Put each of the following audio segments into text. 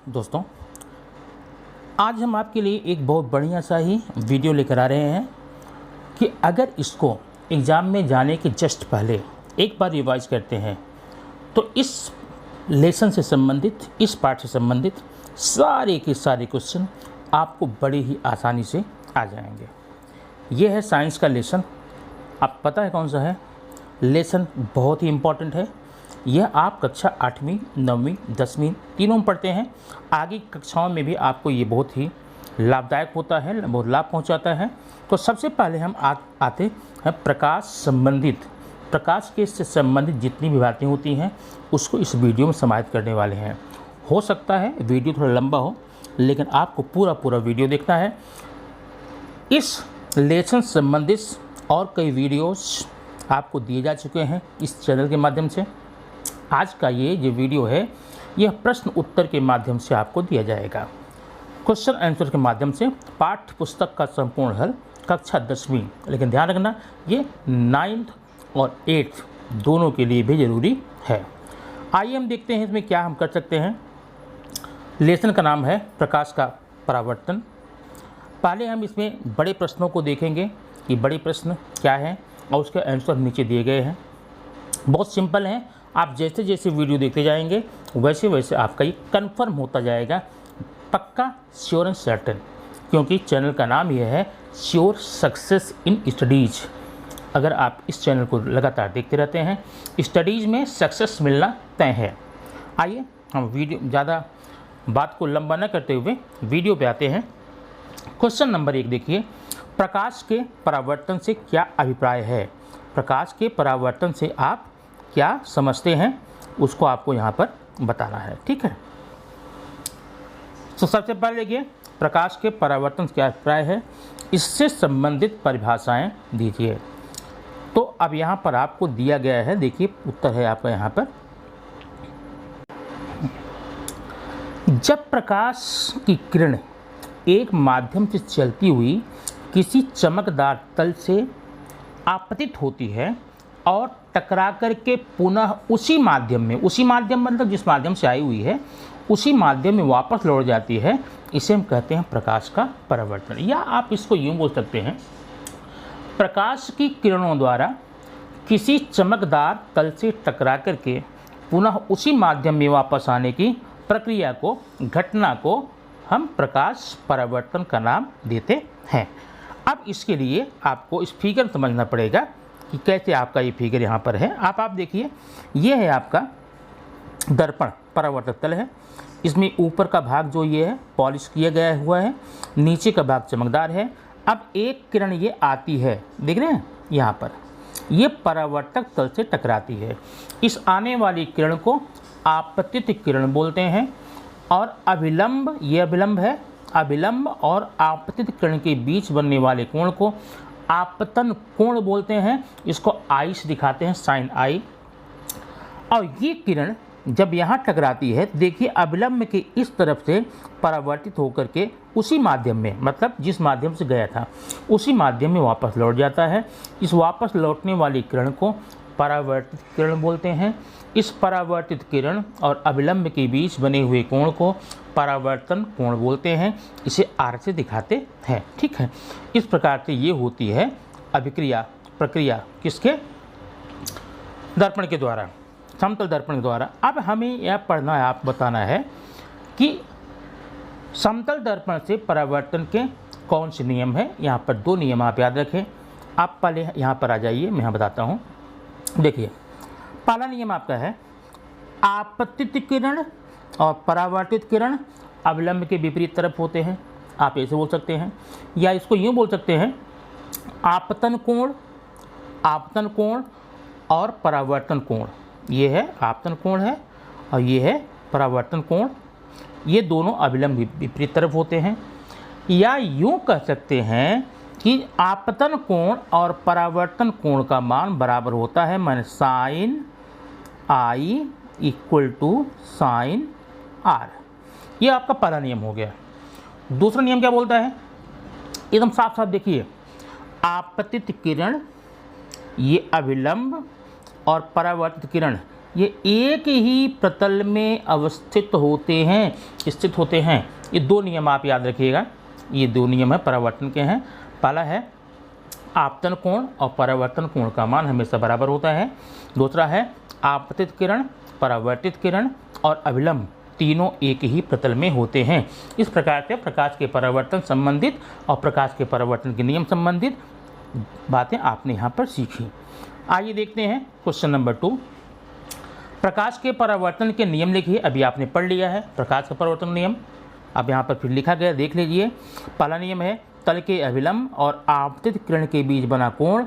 दोस्तों, आज हम आपके लिए एक बहुत बढ़िया सा ही वीडियो लेकर आ रहे हैं कि अगर इसको एग्ज़ाम में जाने के जस्ट पहले एक बार रिवाइज करते हैं तो इस लेसन से संबंधित, इस पार्ट से संबंधित सारे के सारे क्वेश्चन आपको बड़ी ही आसानी से आ जाएंगे। ये है साइंस का लेसन। आप पता है कौन सा है? लेसन बहुत ही इम्पॉर्टेंट है। यह आप कक्षा 8वीं, 9वीं, 10वीं तीनों में पढ़ते हैं। आगे कक्षाओं में भी आपको ये बहुत ही लाभदायक होता है, बहुत लाभ पहुंचाता है। तो सबसे पहले हम आते हैं प्रकाश के से संबंधित जितनी भी बातें होती हैं उसको इस वीडियो में समाहित करने वाले हैं। हो सकता है वीडियो थोड़ा लंबा हो, लेकिन आपको पूरा वीडियो देखना है। इस लेसन संबंधित और कई वीडियोस आपको दिए जा चुके हैं इस चैनल के माध्यम से। आज का ये जो वीडियो है यह प्रश्न उत्तर के माध्यम से आपको दिया जाएगा, क्वेश्चन आंसर के माध्यम से। पाठ्य पुस्तक का संपूर्ण हल कक्षा 10वीं, लेकिन ध्यान रखना ये 9th और 8th दोनों के लिए भी ज़रूरी है। आइए हम देखते हैं इसमें क्या हम कर सकते हैं। लेसन का नाम है प्रकाश का परावर्तन। पहले हम इसमें बड़े प्रश्नों को देखेंगे कि बड़े प्रश्न क्या हैं और उसके आंसर नीचे दिए गए हैं। बहुत सिंपल हैं। आप जैसे जैसे वीडियो देखते जाएंगे वैसे वैसे आपका ये कन्फर्म होता जाएगा, पक्का, श्योर एंड सर्टेन, क्योंकि चैनल का नाम यह है श्योर सक्सेस इन स्टडीज़। अगर आप इस चैनल को लगातार देखते रहते हैं, स्टडीज़ में सक्सेस मिलना तय है। आइए हम वीडियो ज़्यादा बात को लंबा न करते हुए वीडियो पे आते हैं। क्वेश्चन नंबर 1 देखिए, प्रकाश के परावर्तन से क्या अभिप्राय है? प्रकाश के परावर्तन से आप क्या समझते हैं उसको आपको यहाँ पर बताना है, ठीक है। तो सबसे पहले देखिए, प्रकाश के परावर्तन से क्या अभिप्राय है, इससे संबंधित परिभाषाएं दीजिए। तो अब यहाँ पर आपको दिया गया है, देखिए उत्तर है आपका यहाँ पर। जब प्रकाश की किरण एक माध्यम से चलती हुई किसी चमकदार तल से आपतित होती है और टकरा करके पुनः उसी माध्यम मतलब जिस माध्यम से आई हुई है उसी माध्यम में वापस लौट जाती है, इसे हम कहते हैं प्रकाश का परावर्तन। या आप इसको यूँ बोल सकते हैं, प्रकाश की किरणों द्वारा किसी चमकदार तल से टकरा करके पुनः उसी माध्यम में वापस आने की प्रक्रिया को, घटना को हम प्रकाश परावर्तन का नाम देते हैं। अब इसके लिए आपको इस फिगर समझना पड़ेगा कि कैसे आपका ये फिगर यहाँ पर है। आप देखिए, ये है आपका दर्पण, परावर्तक तल है। इसमें ऊपर का भाग जो ये है पॉलिश किया गया हुआ है, नीचे का भाग चमकदार है। अब एक किरण ये आती है, देख रहे हैं यहाँ पर, ये परावर्तक तल से टकराती है। इस आने वाली किरण को आपतित किरण बोलते हैं। और अभिलंब, ये अभिलंब है, अभिलंब और आपतित किरण के बीच बनने वाले कोण को आपतन कोण बोलते हैं। इसको आई से दिखाते हैं, साइन आई। और ये किरण जब यहाँ टकराती है, देखिए अभिलंब के इस तरफ से परावर्तित होकर के उसी माध्यम में, मतलब जिस माध्यम से गया था उसी माध्यम में वापस लौट जाता है। इस वापस लौटने वाली किरण को परावर्तित किरण बोलते हैं। इस परावर्तित किरण और अभिलंब के बीच बने हुए कोण को परावर्तन कोण बोलते हैं। इसे आर से दिखाते हैं, ठीक है। इस प्रकार से ये होती है अभिक्रिया प्रक्रिया, किसके? दर्पण के द्वारा, समतल दर्पण के द्वारा। अब हमें यह पढ़ना है, आप बताना है कि समतल दर्पण से परावर्तन के कौन से नियम है। यहाँ पर 2 नियम आप याद रखें। आप पहले यहाँ पर आ जाइए, मैं यहाँ बताता हूँ। देखिए, पहला नियम आपका है, आपतित किरण और परावर्तित किरण अविलंब के विपरीत तरफ होते हैं। आप ऐसे बोल सकते हैं, या इसको यूँ बोल सकते हैं, आपतन कोण और परावर्तन कोण। ये है आपतन कोण है और ये है परावर्तन कोण। ये दोनों अविलंब विपरीत तरफ होते हैं। या यूँ कह सकते हैं कि आपतन कोण और परावर्तन कोण का मान बराबर होता है, माने sine i equal to sine r. ये आपका पहला नियम हो गया। दूसरा नियम क्या बोलता है, एकदम साफ साफ देखिए, आपतित किरण ये अभिलंब और परावर्तित किरण ये एक ही प्रतल में अवस्थित होते हैं, स्थित होते हैं। ये दो नियम आप याद रखिएगा, ये दो नियम है परावर्तन के हैं। पहला है आपतन कोण और परावर्तन कोण का मान हमेशा बराबर होता है। दूसरा है आपतित किरण, परावर्तित किरण और अभिलंब तीनों एक ही प्रतल में होते हैं। इस प्रकार से प्रकाश के परावर्तन संबंधित और प्रकाश के परावर्तन के नियम संबंधित बातें आपने यहाँ पर सीखी। आइए देखते हैं क्वेश्चन नंबर 2। प्रकाश के परावर्तन के नियम लिखिए। अभी आपने पढ़ लिया है प्रकाश का परावर्तन नियम, अब यहाँ पर फिर लिखा गया, देख लीजिए। पहला नियम है तल के अभिलंब और आपतित किरण के बीच बना कोण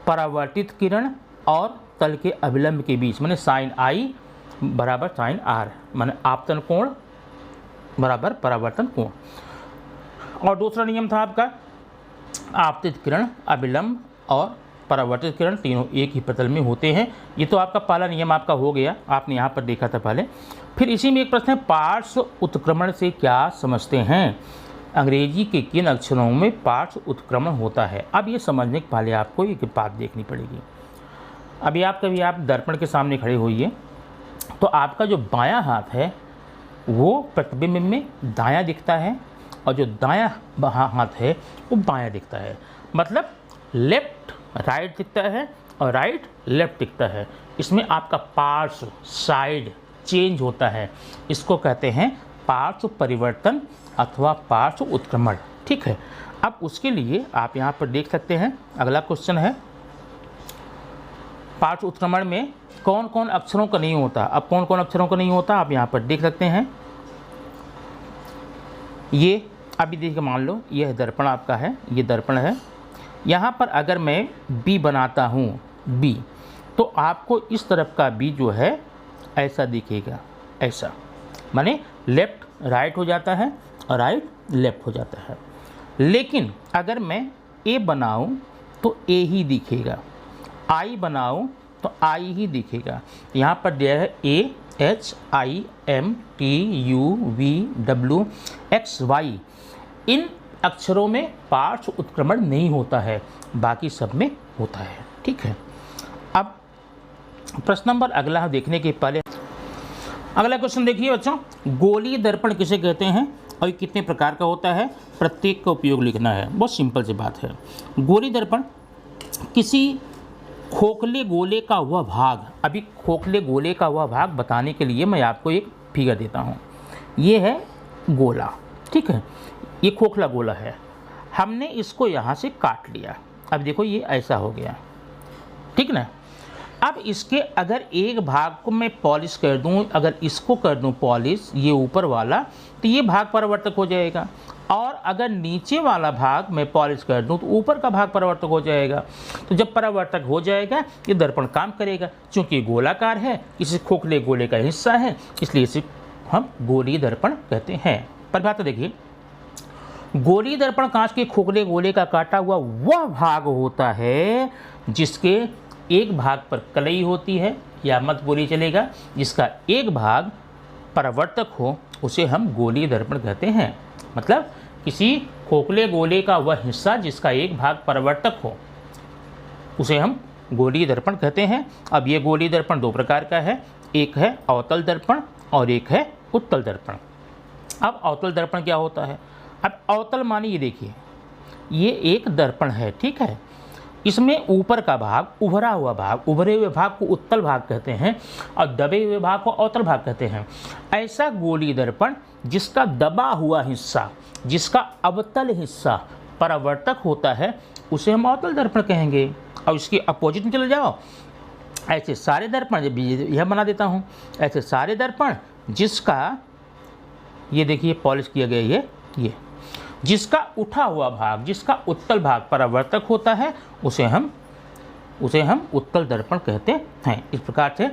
परावर्तित किरण और तल के अभिलंब के बीच, माने साइन आई बराबर साइन आर, माने आपतन कोण बराबर परावर्तन कोण। और दूसरा नियम था आपका आपतित किरण, अभिलंब और परावर्तित किरण तीनों एक ही प्रतल में होते हैं। ये तो आपका पहला नियम आपका हो गया, आपने यहाँ पर देखा था पहले। फिर इसी में एक प्रश्न है, पार्श्व उत्क्रमण से क्या समझते हैं? अंग्रेजी के किन अक्षरों में पार्श्व उत्क्रमण होता है? अब ये समझने के पहले आपको एक बात देखनी पड़ेगी। अभी आप दर्पण के सामने खड़े होइए, तो आपका जो बायां हाथ है वो प्रतिबिंब में दायां दिखता है और जो दायां हाथ है वो बायां दिखता है। मतलब लेफ्ट राइट दिखता है और राइट लेफ्ट दिखता है। इसमें आपका पार्श्व साइड चेंज होता है, इसको कहते हैं पार्श्व परिवर्तन अथवा पार्श्व उत्क्रमण। ठीक है, अब उसके लिए आप यहाँ पर देख सकते हैं, अगला क्वेश्चन है पार्श्व उत्क्रमण में कौन कौन अक्षरों का नहीं होता। अब कौन कौन अक्षरों का नहीं होता आप यहाँ पर देख सकते हैं। ये अभी देखिए, मान लो यह दर्पण आपका है, ये दर्पण है। यहाँ पर अगर मैं बी बनाता हूँ बी, तो आपको इस तरफ का बी जो है ऐसा दिखेगा, ऐसा, माने लेफ्ट राइट हो जाता है और राइट लेफ्ट हो जाता है। लेकिन अगर मैं ए बनाऊँ तो ए ही दिखेगा, आई बनाऊँ तो आई ही दिखेगा। यहाँ पर दिया है A H I M T U V W X Y, इन अक्षरों में पार्श्व उत्क्रमण नहीं होता है, बाकी सब में होता है। ठीक है, अब प्रश्न नंबर अगला देखने के पहले अगला क्वेश्चन देखिए बच्चों, गोलीय दर्पण किसे कहते हैं और कितने प्रकार का होता है, प्रत्येक का उपयोग लिखना है। बहुत सिंपल सी बात है। गोलीय दर्पण किसी खोखले गोले का वह भाग, अभी खोखले गोले का वह भाग बताने के लिए मैं आपको एक फिगर देता हूँ। ये है गोला, ठीक है, ये खोखला गोला है, हमने इसको यहाँ से काट लिया। अब देखो ये ऐसा हो गया, ठीक ना। अब इसके अगर एक भाग को मैं पॉलिश कर दूं, अगर इसको कर दूं पॉलिश, ये ऊपर वाला, तो ये भाग परावर्तक हो जाएगा। और अगर नीचे वाला भाग मैं पॉलिश कर दूं तो ऊपर का भाग परावर्तक हो जाएगा। तो जब परावर्तक हो जाएगा ये दर्पण काम करेगा। चूँकि गोलाकार है, इसे खोखले गोले का हिस्सा है, इसलिए इसे हम गोलीय दर्पण कहते हैं। परिभाषा देखिए, गोलीय दर्पण कांच के खोखले गोले का काटा हुआ वह भाग होता है जिसके एक भाग पर कलई होती है, या मत बोलिए चलेगा, जिसका एक भाग परावर्तक हो उसे हम गोलीय दर्पण कहते हैं। मतलब किसी खोखले गोले का वह हिस्सा जिसका एक भाग परावर्तक हो उसे हम गोलीय दर्पण कहते हैं। अब ये गोलीय दर्पण दो प्रकार का है, एक है अवतल दर्पण और एक है उत्तल दर्पण। अब अवतल दर्पण क्या होता है? अब अवतल माने ये देखिए, ये एक दर्पण है, ठीक है, इसमें ऊपर का भाग, उभरा हुआ भाग, उभरे हुए भाग को उत्तल भाग कहते हैं और दबे हुए भाग को अवतल भाग कहते हैं। ऐसा गोलीय दर्पण जिसका दबा हुआ हिस्सा, जिसका अवतल हिस्सा परावर्तक होता है उसे हम अवतल दर्पण कहेंगे। और इसके अपोजिट में चले जाओ, ऐसे सारे दर्पण, जब यह बना देता हूँ, ऐसे सारे दर्पण जिसका, ये देखिए पॉलिश किया गया, ये जिसका उठा हुआ भाग, जिसका उत्तल भाग परावर्तक होता है उसे हम उत्तल दर्पण कहते हैं। इस प्रकार से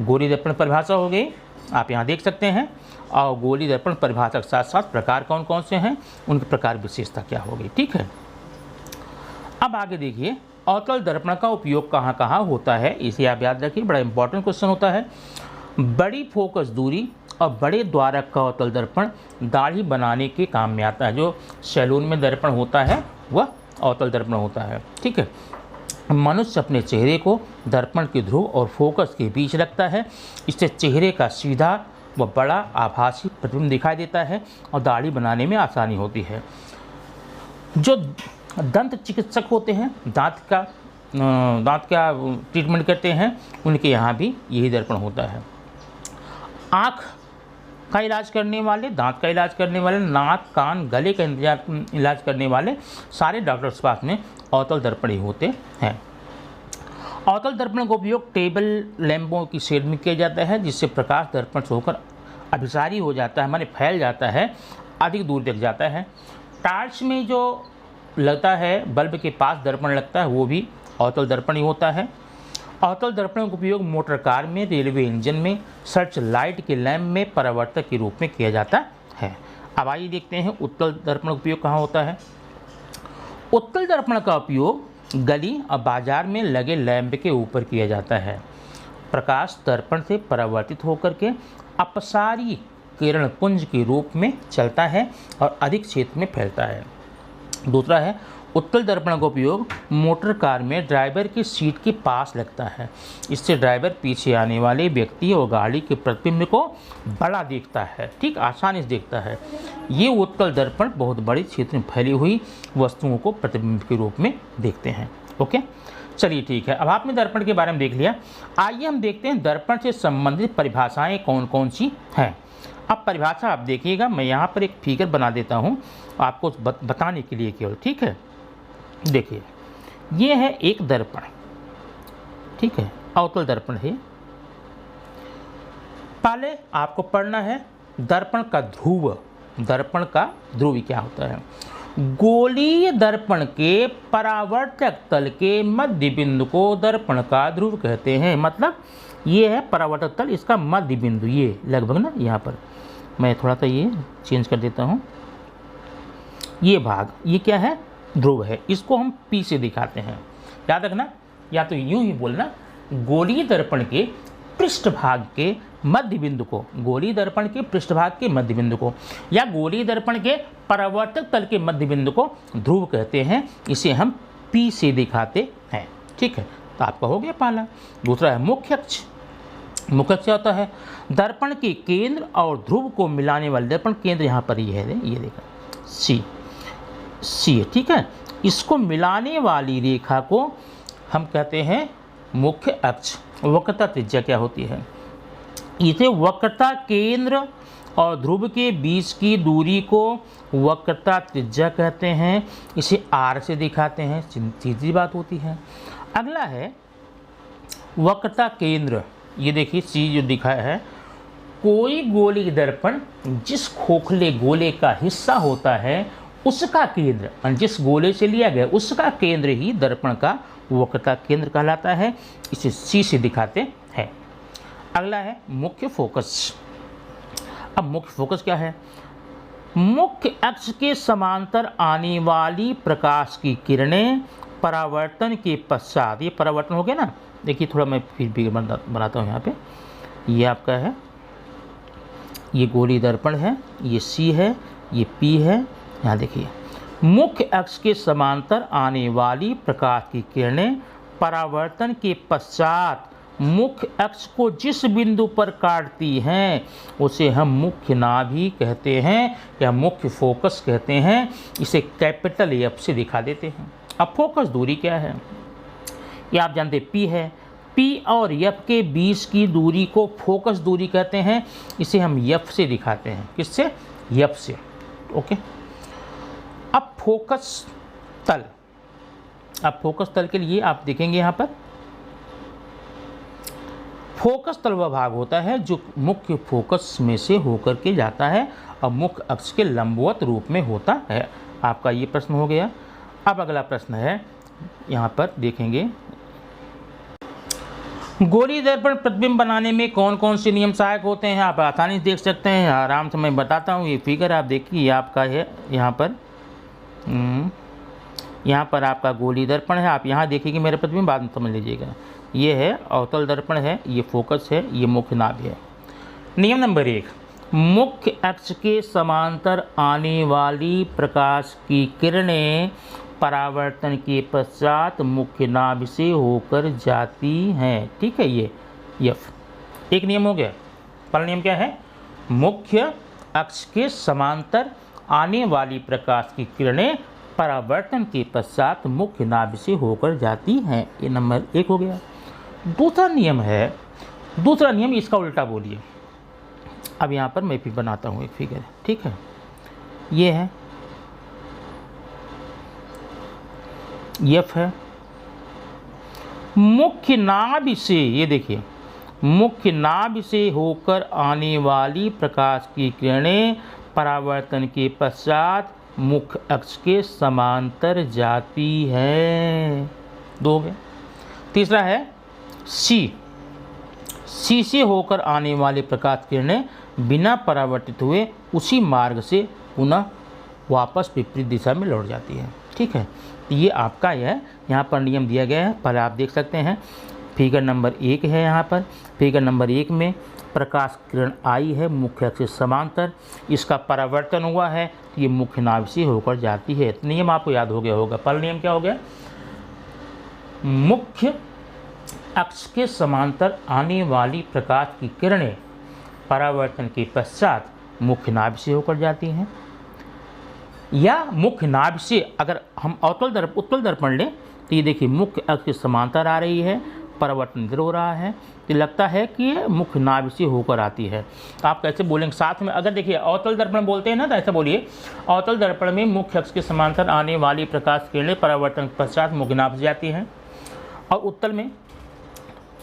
गोलीय दर्पण परिभाषा हो गई, आप यहाँ देख सकते हैं। और गोलीय दर्पण परिभाषा के साथ साथ प्रकार कौन कौन से हैं, उनके प्रकार विशेषता क्या होगी, ठीक है। अब आगे देखिए, अवतल दर्पण का उपयोग कहाँ कहाँ होता है, इसे आप याद रखिए, बड़ा इंपॉर्टेंट क्वेश्चन होता है। बड़ी फोकस दूरी और बड़े द्वारक का अवतल दर्पण दाढ़ी बनाने के काम में आता है। जो सैलून में दर्पण होता है वह अवतल दर्पण होता है, ठीक है। मनुष्य अपने चेहरे को दर्पण के ध्रुव और फोकस के बीच रखता है। इससे चेहरे का सीधा व बड़ा आभासी प्रतिबिंब दिखाई देता है और दाढ़ी बनाने में आसानी होती है। जो दंत चिकित्सक होते हैं, दांत का ट्रीटमेंट करते हैं, उनके यहाँ भी यही दर्पण होता है। आँख का इलाज करने वाले, दांत का इलाज करने वाले, नाक कान गले का इलाज करने वाले सारे डॉक्टर्स के पास में अवतल दर्पण ही होते हैं। अवतल दर्पण का उपयोग टेबल लैंपों की शेड में किया जाता है, जिससे प्रकाश दर्पण से होकर अभिसारी हो जाता है, माने फैल जाता है, अधिक दूर तक जाता है। टार्च में जो लगता है, बल्ब के पास दर्पण लगता है, वो भी अवतल दर्पण ही होता है। अवतल दर्पण का उपयोग मोटर कार में, रेलवे इंजन में, सर्च लाइट के लैंप में परावर्तक के रूप में किया जाता है। अब आइए देखते हैं उत्तल दर्पण का उपयोग कहाँ होता है। उत्तल दर्पण का उपयोग गली और बाजार में लगे लैंप के ऊपर किया जाता है। प्रकाश दर्पण से परावर्तित होकर के अपसारी किरण पुंज के रूप में चलता है और अधिक क्षेत्र में फैलता है। दूसरा है उत्तल दर्पण का उपयोग मोटर कार में ड्राइवर की सीट के पास लगता है। इससे ड्राइवर पीछे आने वाले व्यक्ति और गाड़ी के प्रतिबिंब को बड़ा देखता है, ठीक आसानी से देखता है। ये उत्तल दर्पण बहुत बड़े क्षेत्र में फैली हुई वस्तुओं को प्रतिबिंब के रूप में देखते हैं। ओके, चलिए ठीक है। अब आपने दर्पण के बारे में देख लिया। आइए हम देखते हैं दर्पण से संबंधित परिभाषाएं कौन कौन सी हैं। अब परिभाषा आप देखिएगा, मैं यहाँ पर एक फिगर बना देता हूँ आपको बताने के लिए केवल, ठीक है। देखिए, ये है एक दर्पण, ठीक है, अवतल दर्पण है। पहले आपको पढ़ना है दर्पण का ध्रुव। दर्पण का ध्रुव क्या होता है? गोलीय दर्पण के परावर्तक तल के मध्य बिंदु को दर्पण का ध्रुव कहते हैं। मतलब ये है परावर्तक तल, इसका मध्य बिंदु, ये लगभग ना, यहाँ पर मैं थोड़ा सा ये चेंज कर देता हूँ। ये भाग, ये क्या है? ध्रुव है। इसको हम P से दिखाते हैं, याद रखना। या तो यूं ही बोलना, गोलीय दर्पण के पृष्ठभाग के मध्य बिंदु को, गोलीय दर्पण के पृष्ठभाग के मध्य बिंदु को, या गोलीय दर्पण के परावर्तक तल के मध्य बिंदु को ध्रुव कहते हैं। इसे हम P से दिखाते हैं, ठीक है। तो आपका हो गया पहला। दूसरा है मुख्य अक्ष। मुख्य अक्ष क्या होता है? दर्पण के केंद्र और ध्रुव को मिलाने वाले, दर्पण केंद्र यहाँ पर ये है, ये देखा, सी, ठीक है। इसको मिलाने वाली रेखा को हम कहते हैं मुख्य अक्ष। वक्रता त्रिज्या क्या होती है? इसे वक्रता केंद्र और ध्रुव के बीच की दूरी को वक्रता त्रिज्या कहते हैं। इसे R से दिखाते हैं, सीधी बात होती है। अगला है वक्रता केंद्र। ये देखिए C जो दिखाया है, कोई गोलीय दर्पण जिस खोखले गोले का हिस्सा होता है उसका केंद्र, जिस गोले से लिया गया उसका केंद्र ही दर्पण का वक्रता केंद्र कहलाता है। इसे C से दिखाते हैं। अगला है मुख्य फोकस। अब मुख्य फोकस क्या है? मुख्य अक्ष के समांतर आने वाली प्रकाश की किरणें परावर्तन के पश्चात, ये परावर्तन हो गया ना, देखिए थोड़ा मैं फिर भी बनाता हूँ यहाँ पे। ये आपका है, ये गोलीय दर्पण है, ये C है, ये P है। यहाँ देखिए, मुख्य अक्ष के समांतर आने वाली प्रकाश की किरणें परावर्तन के पश्चात मुख्य अक्ष को जिस बिंदु पर काटती हैं उसे हम मुख्य नाभि कहते हैं या मुख्य फोकस कहते हैं। इसे कैपिटल F से दिखा देते हैं। अब फोकस दूरी क्या है? ये आप जानते हैं P है। P और F के बीच की दूरी को फोकस दूरी कहते हैं। इसे हम F से दिखाते हैं। किससे? F से। ओके। अब फोकस तल, अब फोकस तल के लिए आप देखेंगे यहाँ पर फोकस तल वह भाग होता है जो मुख्य फोकस में से होकर के जाता है और मुख्य अक्ष के लंबवत रूप में होता है। आपका ये प्रश्न हो गया। अब अगला प्रश्न है, यहाँ पर देखेंगे गोलीय दर्पण प्रतिबिंब बनाने में कौन कौन से नियम सहायक होते हैं। आप आसानी से देख सकते हैं, आराम से मैं बताता हूँ। ये फिगर आप देखिए, आपका है यहाँ पर आपका गोलीय दर्पण है। आप यहाँ देखिए कि मेरा प्रतिबिंब, बाद में समझ लीजिएगा। ये है अवतल दर्पण है, ये फोकस है, ये मुख्य नाभि है। नियम नंबर 1, मुख्य अक्ष के समांतर आने वाली प्रकाश की किरणें परावर्तन के पश्चात मुख्य नाभि से होकर जाती हैं। ठीक है, ये यफ एक नियम हो गया। पहला नियम क्या है? मुख्य अक्ष के समांतर आने वाली प्रकाश की किरणें परावर्तन के पश्चात मुख्य नाभि से होकर जाती हैं। ये नंबर 1 हो गया। दूसरा नियम इसका उल्टा बोलिए। अब यहाँ पर मैं भी बनाता हूँ एक फिगर। ठीक है, ये है यफ है। मुख्य नाभि से, ये देखिए, मुख्य नाभि से होकर आने वाली प्रकाश की किरणें परावर्तन के पश्चात मुख्य अक्ष के समांतर जाती है। 2 हो गए। तीसरा है सी से होकर आने वाली प्रकाश किरणें बिना परावर्तित हुए उसी मार्ग से पुनः वापस विपरीत दिशा में लौट जाती है। ठीक है, तो ये आपका है, यहाँ पर नियम दिया गया है। पहले आप देख सकते हैं फिगर नंबर 1 है। यहाँ पर फिगर नंबर 1 में प्रकाश किरण आई है मुख्य अक्ष से समांतर, इसका परावर्तन हुआ है तो ये मुख्य नाभि से होकर जाती है। तो नियम आपको याद हो गया होगा। पहला नियम क्या हो गया? मुख्य अक्ष के समांतर आने वाली प्रकाश की किरणें परावर्तन के पश्चात मुख्य नाभि से होकर जाती हैं। या मुख्य नाभि से अगर हम उत्तल दर्पण लें तो ये देखिए मुख्य अक्ष के समांतर आ रही है, परावर्तन इधर हो रहा है, तो लगता है कि ये मुख्य नाभि से होकर आती है। तो आप कैसे बोलेंगे साथ में? अगर देखिए अवतल दर्पण बोलते हैं ना, तो ऐसा बोलिए, अवतल दर्पण में मुख्य अक्ष के समांतर आने वाली प्रकाश किरणें परावर्तन के पश्चात मुख्य नाभि से जाती हैं। और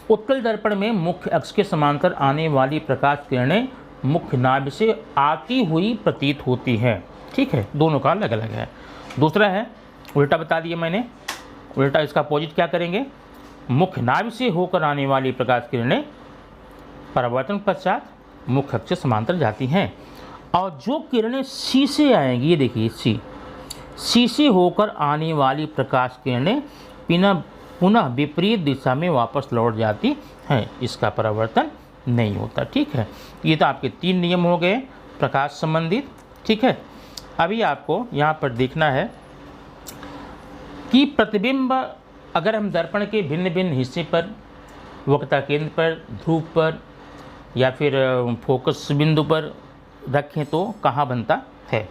उत्तल दर्पण में मुख्य अक्ष के समांतर आने वाली प्रकाश किरणें मुख्य नाभि से आती हुई प्रतीत होती है। ठीक है, दोनों का अलग अलग है। दूसरा है उल्टा बता दिया मैंने। उल्टा इसका अपोजिट क्या करेंगे? मुख्य नाभि से होकर आने वाली प्रकाश किरणें परावर्तन पश्चात मुख्य अक्ष से समांतर जाती हैं। और जो किरणें सी से आएंगी, ये देखिए सी से होकर आने वाली प्रकाश किरणें पुनः विपरीत दिशा में वापस लौट जाती हैं, इसका परावर्तन नहीं होता। ठीक है, ये तो आपके 3 नियम हो गए प्रकाश संबंधित। ठीक है, अभी आपको यहाँ पर देखना है कि प्रतिबिंब अगर हम दर्पण के भिन्न भिन्न हिस्से पर, वक्रता केंद्र पर, ध्रुव पर या फिर फोकस बिंदु पर रखें तो कहाँ बनता है?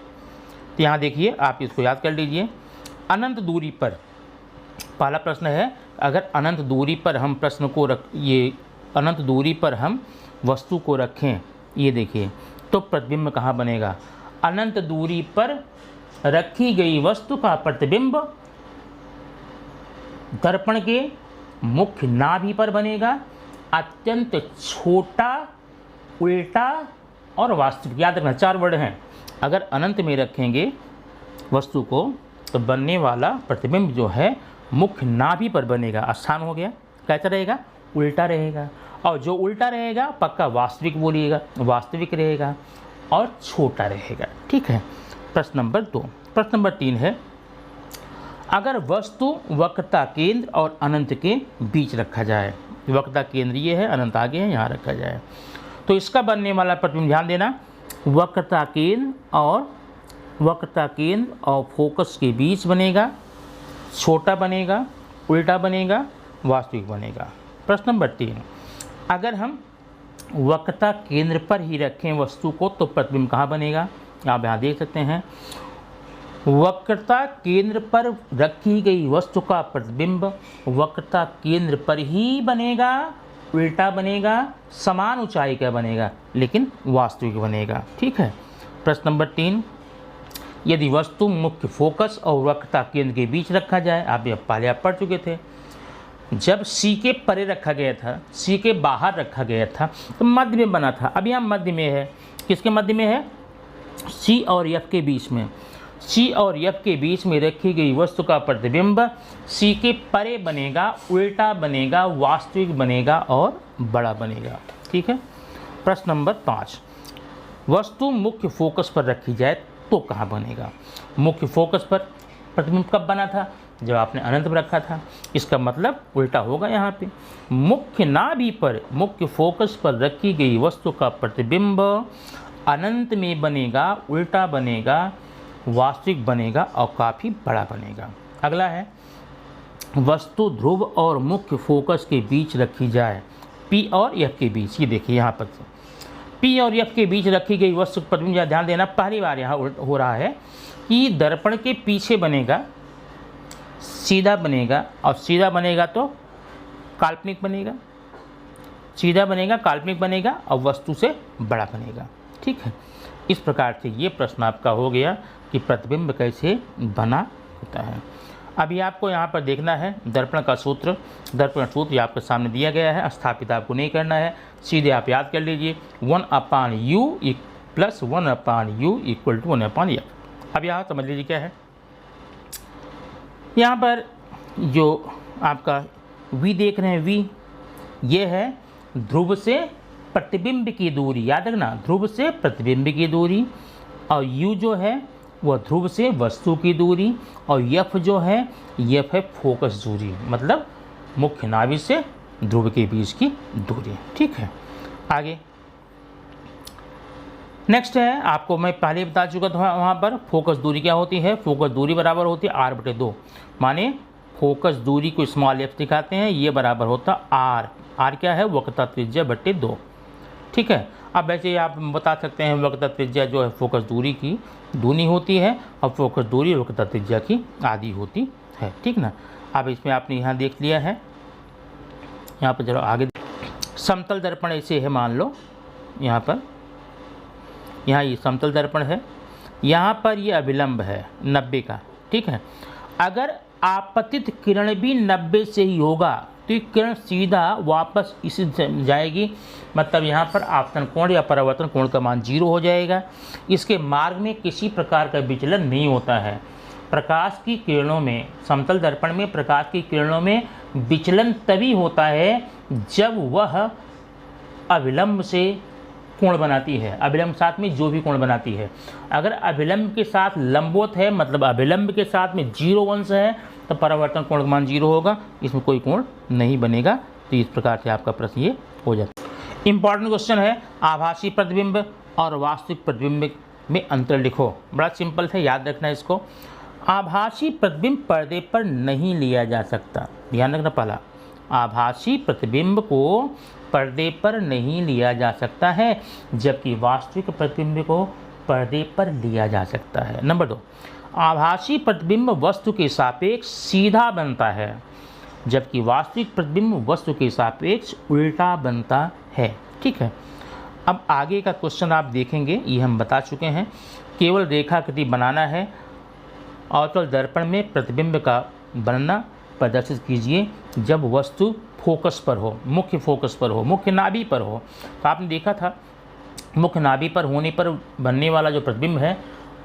तो यहाँ देखिए, आप इसको याद कर लीजिए। अनंत दूरी पर, पहला प्रश्न है, अगर अनंत दूरी पर हम अनंत दूरी पर हम वस्तु को रखें, ये देखिए, तो प्रतिबिंब कहाँ बनेगा? अनंत दूरी पर रखी गई वस्तु का प्रतिबिंब दर्पण के मुख्य नाभि पर बनेगा। अत्यंत छोटा, उल्टा और वास्तविक, याद रखना 4 वर्ड हैं। अगर अनंत में रखेंगे वस्तु को तो बनने वाला प्रतिबिंब जो है मुख्य नाभि पर बनेगा। आसान हो गया। कैसा रहेगा? उल्टा रहेगा। और जो उल्टा रहेगा पक्का वास्तविक बोलिएगा, वास्तविक रहेगा और छोटा रहेगा। ठीक है, प्रश्न नंबर 2। प्रश्न नंबर 3 है, अगर वस्तु वक्रता केंद्र और अनंत के बीच रखा जाए, वक्रता केंद्र ये है, अनंत आगे है, यहाँ रखा जाए, तो इसका बनने वाला प्रतिबिंब, ध्यान देना, वक्रता केंद्र और फोकस के बीच बनेगा, छोटा बनेगा, उल्टा बनेगा, वास्तविक बनेगा। प्रश्न नंबर 3, अगर हम वक्रता केंद्र पर ही रखें वस्तु को तो प्रतिबिंब कहाँ बनेगा? आप यहाँ देख सकते हैं, वक्रता केंद्र पर रखी गई वस्तु का प्रतिबिंब वक्रता केंद्र पर ही बनेगा, उल्टा बनेगा, समान ऊंचाई का बनेगा, लेकिन वास्तविक बनेगा। ठीक है। प्रश्न नंबर 3, यदि वस्तु मुख्य फोकस और वक्रता केंद्र के बीच रखा जाए, पहले आप पढ़ चुके थे, जब सी के परे रखा गया था, सी के बाहर रखा गया था तो मध्य में बना था। अब यहाँ मध्य में है, किसके मध्य में है? सी और एफ के बीच में। सी और एफ के बीच में रखी गई वस्तु का प्रतिबिंब सी के परे बनेगा, उल्टा बनेगा, वास्तविक बनेगा और बड़ा बनेगा। ठीक है। प्रश्न नंबर 5, वस्तु मुख्य फोकस पर रखी जाए तो कहाँ बनेगा? मुख्य फोकस पर प्रतिबिंब कब बना था? जब आपने अनंत में रखा था। इसका मतलब उल्टा होगा यहाँ पे। मुख्य नाभि पर, मुख्य फोकस पर रखी गई वस्तु का प्रतिबिंब अनंत में बनेगा, उल्टा बनेगा, वास्तविक बनेगा और काफ़ी बड़ा बनेगा। अगला है वस्तु ध्रुव और मुख्य फोकस के बीच रखी जाए, पी और एफ के बीच। ये देखिए यहाँ पर पी और एफ के बीच रखी गई वस्तु प्रतिबिंब, ध्यान देना पहली बार यहाँ हो रहा है कि दर्पण के पीछे बनेगा, सीधा बनेगा, और सीधा बनेगा तो काल्पनिक बनेगा, सीधा बनेगा काल्पनिक बनेगा और वस्तु से बड़ा बनेगा। ठीक है, इस प्रकार से ये प्रश्न आपका हो गया कि प्रतिबिंब कैसे बना होता है। अभी आपको यहाँ पर देखना है दर्पण का सूत्र। दर्पण सूत्र आपके सामने दिया गया है, स्थापित आपको नहीं करना है, सीधे आप याद कर लीजिए 1/u + 1/u = 1/f। अब यहाँ समझ लीजिए क्या है, यहाँ पर जो आपका v देख रहे हैं, v ये है ध्रुव से प्रतिबिंब की दूरी, याद रखना ध्रुव से प्रतिबिंब की दूरी, और u जो है वह ध्रुव से वस्तु की दूरी, और f जो है f है फोकस दूरी, मतलब मुख्य नाभि से ध्रुव के बीच की दूरी। ठीक है, आगे नेक्स्ट है, आपको मैं पहले बता चुका था वहाँ पर फोकस दूरी क्या होती है। फोकस दूरी बराबर होती है r/2, माने फोकस दूरी को स्मॉल f दिखाते हैं, ये बराबर होता r। r क्या है, वक्रता त्रिज्या बटे 2। ठीक है, अब वैसे आप बता सकते हैं वक्रता त्रिज्या जो है फोकस दूरी की दूनी होती है, और फोकस दूरी वक्रता त्रिज्या की आधी होती है। ठीक ना, अब इसमें आपने यहाँ देख लिया है। यहाँ पर चलो आगे, समतल दर्पण ऐसे है, मान लो यहाँ पर, यहाँ ये समतल दर्पण है, यहाँ पर ये अभिलंब है 90 का। ठीक है, अगर आपतित किरण भी 90 से ही होगा तो ये किरण सीधा वापस इसी जाएगी, मतलब यहाँ पर आपतन कोण या परावर्तन कोण का मान 0 हो जाएगा। इसके मार्ग में किसी प्रकार का विचलन नहीं होता है। प्रकाश की किरणों में, समतल दर्पण में प्रकाश की किरणों में विचलन तभी होता है जब वह अभिलंब से कोण बनाती है, अभिलंब साथ में जो भी कोण बनाती है। अगर अभिलंब के साथ लंबवत है, मतलब अभिलंब के साथ में 0 अंश है, तो परावर्तन कोण का मान 0 होगा, इसमें कोई कोण नहीं बनेगा। तो इस प्रकार से आपका प्रश्न ये हो जाता है। इंपॉर्टेंट क्वेश्चन है, आभासी प्रतिबिंब और वास्तविक प्रतिबिंब में अंतर लिखो। बड़ा सिंपल है, याद रखना इसको। आभासी प्रतिबिंब पर्दे पर नहीं लिया जा सकता, ध्यान रखना। पहला, आभासी प्रतिबिंब को पर्दे पर नहीं लिया जा सकता है, जबकि वास्तविक प्रतिबिंब को पर्दे पर लिया जा सकता है। नंबर 2, आभासी प्रतिबिंब वस्तु के सापेक्ष सीधा बनता है, जबकि वास्तविक प्रतिबिंब वस्तु के सापेक्ष उल्टा बनता है। ठीक है, अब आगे का क्वेश्चन आप देखेंगे, ये हम बता चुके हैं। केवल रेखाकृति बनाना है। अवतल दर्पण में प्रतिबिंब का बनना प्रदर्शित कीजिए जब वस्तु फोकस पर हो, मुख्य फोकस पर हो, मुख्य नाभि पर हो। तो आपने देखा था मुख्य नाभि पर होने पर बनने वाला जो प्रतिबिंब है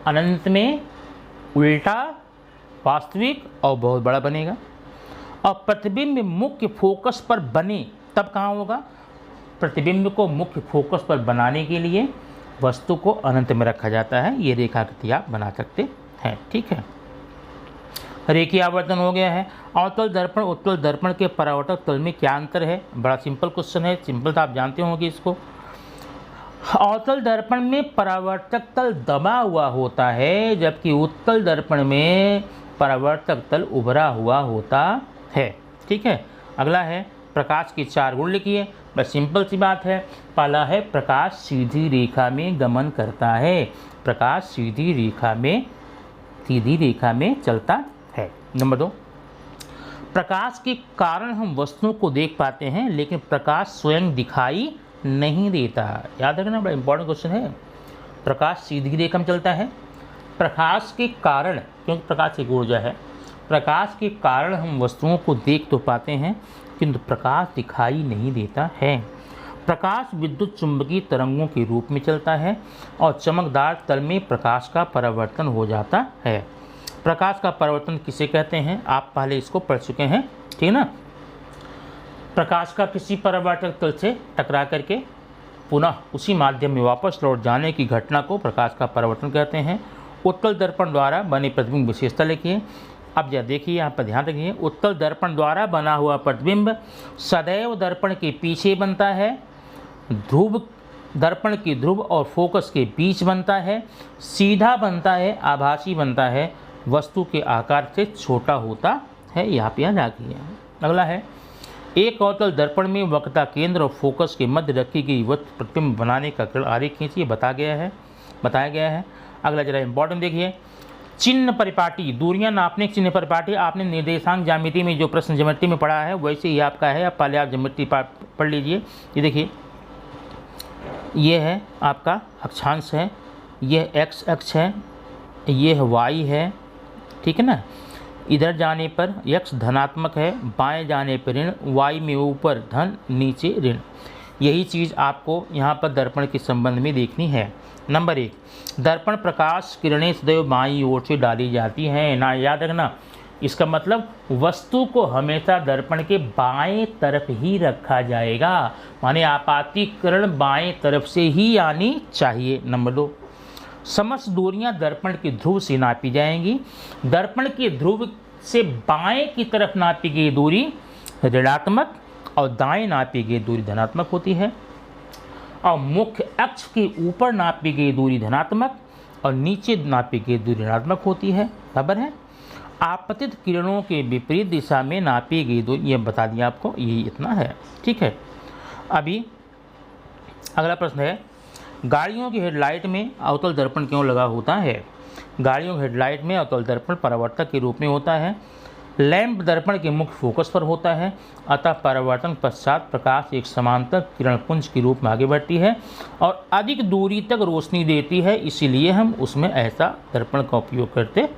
अनंत में उल्टा, वास्तविक और बहुत बड़ा बनेगा। और प्रतिबिंब मुख्य फोकस पर बने तब कहाँ होगा, प्रतिबिंब को मुख्य फोकस पर बनाने के लिए वस्तु को अनंत में रखा जाता है। ये रेखाकृति आप बना सकते हैं। ठीक है, रेखीय आवर्तन हो गया है। अवतल दर्पण उत्तल दर्पण के परावर्तक तल में क्या अंतर है, बड़ा सिंपल क्वेश्चन है, सिंपल तो आप जानते होंगे इसको। अवतल दर्पण में परावर्तक तल दबा हुआ होता है, जबकि उत्तल दर्पण में परावर्तक तल उभरा हुआ होता है। ठीक है, अगला है प्रकाश के 4 गुण लिखिए। बस सिंपल सी बात है। पहला है प्रकाश सीधी रेखा में गमन करता है, प्रकाश सीधी रेखा में चलता है। नंबर 2, प्रकाश के कारण हम वस्तुओं को देख पाते हैं, लेकिन प्रकाश स्वयं दिखाई नहीं देता। याद रखना, बड़ा इंपॉर्टेंट क्वेश्चन है। प्रकाश सीधी रेखा में चलता है, प्रकाश के कारण, क्योंकि प्रकाश एक ऊर्जा है, प्रकाश के कारण हम वस्तुओं को देख तो पाते हैं किंतु प्रकाश दिखाई नहीं देता है। प्रकाश विद्युत चुंबकीय तरंगों के रूप में चलता है और चमकदार तल में प्रकाश का परावर्तन हो जाता है। प्रकाश का परावर्तन किसे कहते हैं, आप पहले इसको पढ़ चुके हैं। ठीक है ना, प्रकाश का किसी परावर्तक तल से टकरा करके पुनः उसी माध्यम में वापस लौट जाने की घटना को प्रकाश का परावर्तन कहते हैं। उत्तल दर्पण द्वारा बने प्रतिबिंब विशेषता लिखिए। अब जरा देखिए, यहाँ पर ध्यान रखिए, उत्तल दर्पण द्वारा बना हुआ प्रतिबिंब सदैव दर्पण के पीछे बनता है, ध्रुव दर्पण की ध्रुव और फोकस के बीच बनता है, सीधा बनता है, आभासी बनता है, वस्तु के आकार से छोटा होता है। यहाँ पे याद रखिए। अगला है, एक अवतल दर्पण में वक्रता केंद्र और फोकस के मध्य रखी गई वस्तु प्रतिबिंब बनाने का किरण आरेख खींचिए, बताया गया है। अगला जरा इंपॉर्टेंट देखिए, चिन्ह परिपाटी, दूरियां नापने की चिन्ह परिपाटी आपने निर्देशांक ज्यामिति में जो प्रश्न ज्योमेट्री में पढ़ा है वैसे ही आपका है। आप पहले आप ज्योमेट्री पढ़ लीजिए। ये देखिए, ये है आपका अक्षांश है, यह x अक्ष है, ये y है, ठीक है ना। इधर जाने पर x धनात्मक है, बाएं जाने पर ऋण, y में ऊपर धन नीचे ऋण। यही चीज़ आपको यहाँ पर दर्पण के संबंध में देखनी है। नंबर 1, दर्पण प्रकाश किरणें सदैव बाईं ओर से डाली जाती हैं ना, याद रखना। इसका मतलब वस्तु को हमेशा दर्पण के बाएं तरफ ही रखा जाएगा, माने आपातिकरण बाएं तरफ से ही आनी चाहिए। नंबर 2, समस्त दूरियां दर्पण के ध्रुव से नापी जाएंगी। दर्पण के ध्रुव से बाएं की तरफ नापी गई दूरी ऋणात्मक और दाएं नापी गई दूरी धनात्मक होती है, और मुख्य अक्ष के ऊपर नापी गई दूरी धनात्मक और नीचे नापी गई दूरी ऋणात्मक होती है। बराबर है। आपतित किरणों के विपरीत दिशा में नापी गई दूरी, ये बता दिया आपको, यही इतना है, ठीक है। अभी अगला प्रश्न है, गाड़ियों की हेडलाइट में अवतल दर्पण क्यों लगा होता है? गाड़ियों की हेडलाइट में अवतल दर्पण परावर्तक के रूप में होता है। लैंप दर्पण के मुख्य फोकस पर होता है, अतः परावर्तन पश्चात प्रकाश एक समांतर किरण पुंज के रूप में आगे बढ़ती है और अधिक दूरी तक रोशनी देती है, इसीलिए हम उसमें ऐसा दर्पण का उपयोग करते